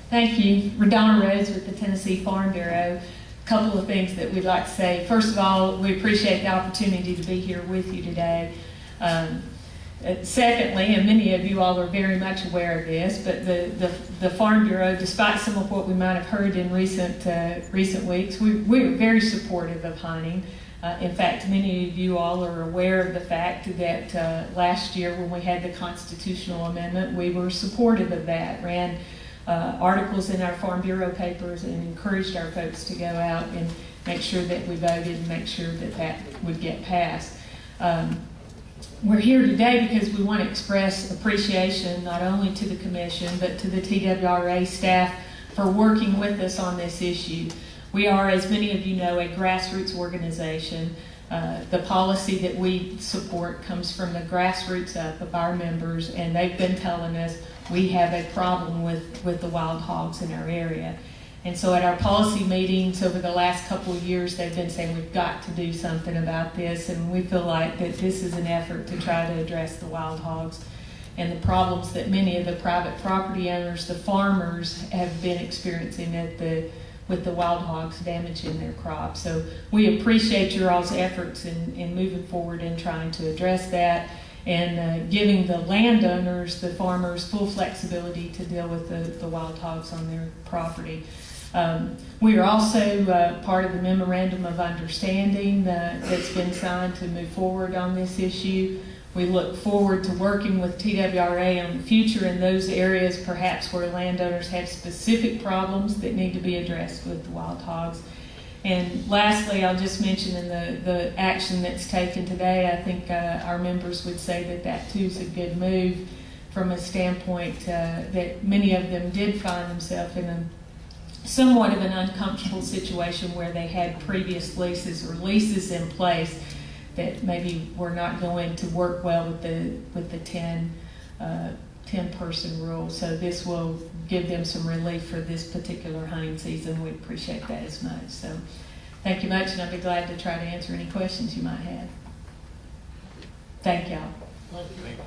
Thank you. Rhodona Rose with the Tennessee Farm Bureau. A couple of things that we'd like to say. First of all, we appreciate the opportunity to be here with you today. Secondly, and many of you all are very much aware of this, but the Farm Bureau, despite some of what we might have heard in recent weeks, we're very supportive of hunting. In fact, many of you all are aware of the fact that last year when we had the constitutional amendment, we were supportive of that, ran articles in our Farm Bureau papers and encouraged our folks to go out and make sure that we voted and make sure that that would get passed. We're here today because we want to express appreciation not only to the Commission but to the TWRA staff for working with us on this issue. We are, as many of you know, a grassroots organization. The policy that we support comes from the grassroots up of our members, and they've been telling us we have a problem with the wild hogs in our area. And so at our policy meetings over the last couple of years, they've been saying we've got to do something about this, and we feel like that this is an effort to try to address the wild hogs and the problems that many of the private property owners, the farmers, have been experiencing with the wild hogs damaging their crops. So we appreciate your all's efforts in moving forward and trying to address that and giving the landowners, the farmers, full flexibility to deal with the wild hogs on their property. We are also part of the Memorandum of Understanding that's been signed to move forward on this issue. We look forward to working with TWRA in the future in those areas perhaps where landowners have specific problems that need to be addressed with the wild hogs. And lastly, I'll just mention in the action that's taken today, I think our members would say that too is a good move from a standpoint that many of them did find themselves in a somewhat of an uncomfortable situation where they had previous leases or leases in place that maybe were not going to work well with the 10 person rule. So this will give them some relief for this particular hunting season. We appreciate that as much. So thank you much, and I'll be glad to try to answer any questions you might have. Thank y'all. Thank you.